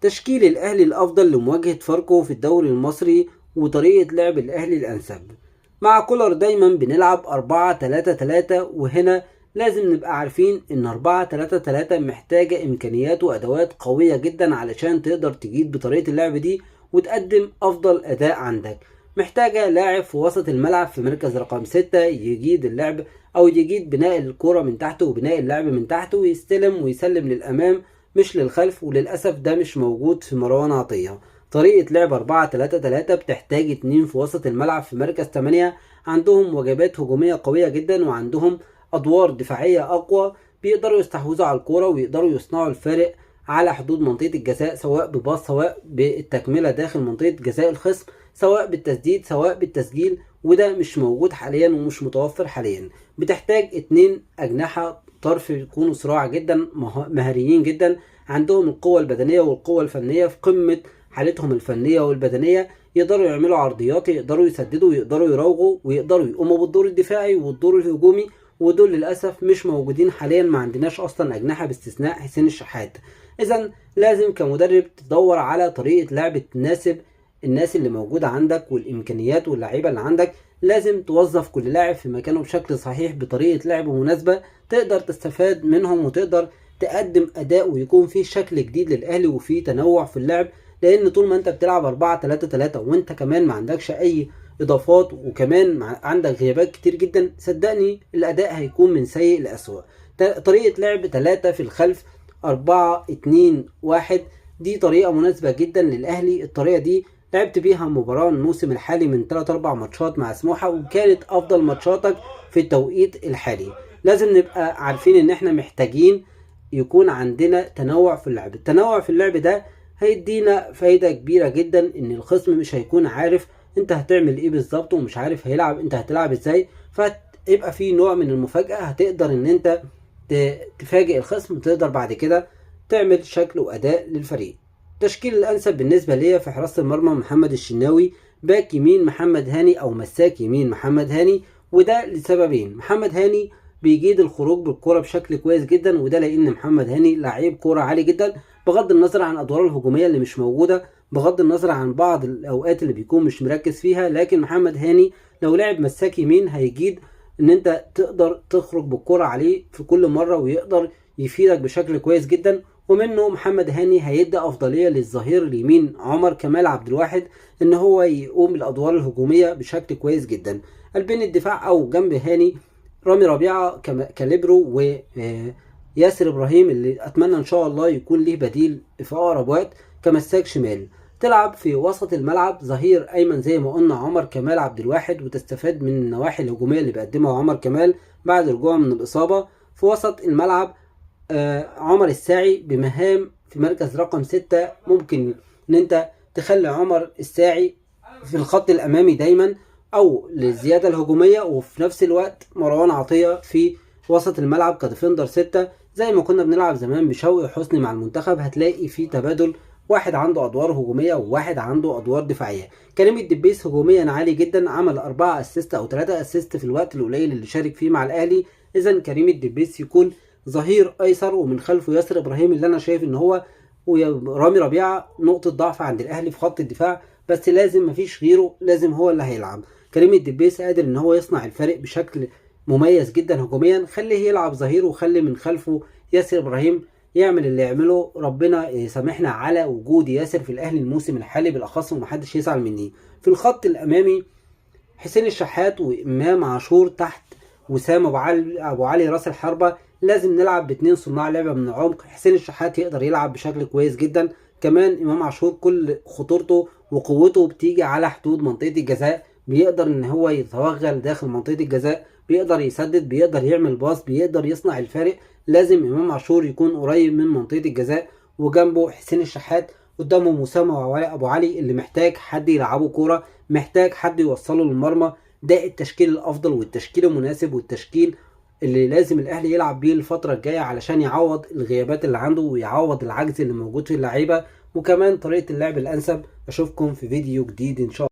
تشكيل الأهلي الأفضل لمواجهة فاركو في الدوري المصري وطريقة لعب الأهلي الأنسب. مع كولر دايما بنلعب 4-3-3، وهنا لازم نبقى عارفين ان 4-3-3 محتاجة امكانيات وادوات قوية جدا علشان تقدر تجيد بطريقة اللعب دي وتقدم افضل اداء عندك. محتاجة لاعب في وسط الملعب في مركز رقم 6 يجيد اللعب او يجيد بناء الكرة من تحته وبناء اللعب من تحته ويستلم ويسلم للامام مش للخلف، وللأسف ده مش موجود في مروان عطية. طريقة لعب 4-3-3 بتحتاج 2 في وسط الملعب في مركز 8 عندهم وجبات هجومية قوية جدا وعندهم أدوار دفاعية أقوى، بيقدروا يستحوذوا على الكورة ويقدروا يصنعوا الفارق على حدود منطقة الجزاء، سواء بباص سواء بالتكملة داخل منطقة جزاء الخصم، سواء بالتسديد سواء بالتسجيل، وده مش موجود حاليا ومش متوفر حاليا. بتحتاج 2 أجنحة طرف يكونوا صراع جدا مهاريين جدا، عندهم القوة البدنية والقوة الفنية في قمة حالتهم الفنية والبدنية، يقدروا يعملوا عرضيات، يقدروا يسددوا، يقدروا يراوغوا، ويقدروا يقوموا بالدور الدفاعي والدور الهجومي، ودول للأسف مش موجودين حاليا. ما عندناش أصلا أجنحة باستثناء حسين الشحات. إذا لازم كمدرب تدور على طريقة لعب تناسب الناس اللي موجودة عندك والإمكانيات واللعيبة اللي عندك. لازم توظف كل لاعب في مكانه بشكل صحيح بطريقة لعب مناسبة تقدر تستفاد منهم وتقدر تقدم أداء ويكون فيه شكل جديد للأهلي وفيه تنوع في اللعب. لأن طول ما أنت بتلعب 4-3-3 وأنت كمان ما عندكش أي إضافات وكمان عندك غيابات كتير جدا، صدقني الأداء هيكون من سيء لأسوأ. طريقة لعب 3 في الخلف 4-2-1 دي طريقة مناسبة جدا للأهلي. الطريقة دي لعبت بيها مباراة الموسم الحالي من 3-4 ماتشات مع سموحة، وكانت أفضل ماتشاتك في التوقيت الحالي. لازم نبقى عارفين إن إحنا محتاجين يكون عندنا تنوع في اللعب. التنوع في اللعب ده هيدينا فايدة كبيرة جدا، إن الخصم مش هيكون عارف أنت هتعمل إيه بالظبط، ومش عارف هيلعب أنت هتلعب إزاي، فيبقى في نوع من المفاجأة. هتقدر إن أنت تفاجئ الخصم وتقدر بعد كده تعمل شكل وأداء للفريق. التشكيل الأنسب بالنسبة ليا في حراسة المرمى محمد الشناوي، باك يمين محمد هاني أو مساك يمين محمد هاني، وده لسببين. محمد هاني بيجيد الخروج بالكرة بشكل كويس جدا، وده لأن محمد هاني لعيب كرة عالي جدا بغض النظر عن أدواره الهجومية اللي مش موجودة، بغض النظر عن بعض الأوقات اللي بيكون مش مركز فيها. لكن محمد هاني لو لعب مساك يمين هيجيد ان انت تقدر تخرج بالكرة عليه في كل مرة ويقدر يفيدك بشكل كويس جدا. ومنه محمد هاني هيدي افضلية للظهير اليمين عمر كمال عبد الواحد ان هو يقوم بالادوار الهجومية بشكل كويس جدا. قلبين الدفاع او جنب هاني رامي ربيعة كاليبرو وياسر ابراهيم اللي اتمنى ان شاء الله يكون ليه بديل في اقرب وقت كمساك شمال. تلعب في وسط الملعب ظهير ايمن زي ما قلنا عمر كمال عبد الواحد، وتستفاد من النواحي الهجوميه اللي بيقدمها عمر كمال بعد رجوعه من الاصابه. في وسط الملعب عمر الساعي بمهام في مركز رقم 6. ممكن ان انت تخلي عمر الساعي في الخط الامامي دايما او للزياده الهجوميه، وفي نفس الوقت مروان عطيه في وسط الملعب كديفندر 6 زي ما كنا بنلعب زمان بشوقي وحسني مع المنتخب. هتلاقي في تبادل، واحد عنده ادوار هجوميه وواحد عنده ادوار دفاعيه. كريم الدبيس هجوميا عالي جدا، عمل 4 اسيست او 3 اسيست في الوقت القليل اللي شارك فيه مع الاهلي. اذا كريم الدبيس يكون ظهير ايسر، ومن خلفه ياسر ابراهيم اللي انا شايف ان هو ورامي ربيعه نقطه ضعف عند الاهلي في خط الدفاع، بس لازم مفيش غيره، لازم هو اللي هيلعب. كريم الدبيس قادر ان هو يصنع الفرق بشكل مميز جدا هجوميا. خليه يلعب ظهير وخلي من خلفه ياسر ابراهيم يعمل اللي يعمله. ربنا يسامحنا على وجود ياسر في الاهلي الموسم الحالي بالاخص ومحدش يزعل مني. في الخط الامامي حسين الشحات وامام عاشور تحت وسام ابو علي راس الحربه. لازم نلعب باتنين صناع لعبه من العمق. حسين الشحات يقدر يلعب بشكل كويس جدا، كمان امام عاشور كل خطورته وقوته بتيجي على حدود منطقه الجزاء، بيقدر ان هو يتوغل داخل منطقه الجزاء، بيقدر يسدد، بيقدر يعمل باص، بيقدر يصنع الفارق. لازم امام عاشور يكون قريب من منطقه الجزاء وجنبه حسين الشحات، قدامه مسامة ابو علي اللي محتاج حد يلعبه كوره، محتاج حد يوصله للمرمى. ده التشكيل الافضل والتشكيل المناسب والتشكيل اللي لازم الاهلي يلعب بيه الفتره الجايه علشان يعوض الغيابات اللي عنده ويعوض العجز اللي موجود في اللعيبه، وكمان طريقه اللعب الانسب. اشوفكم في فيديو جديد ان شاء الله.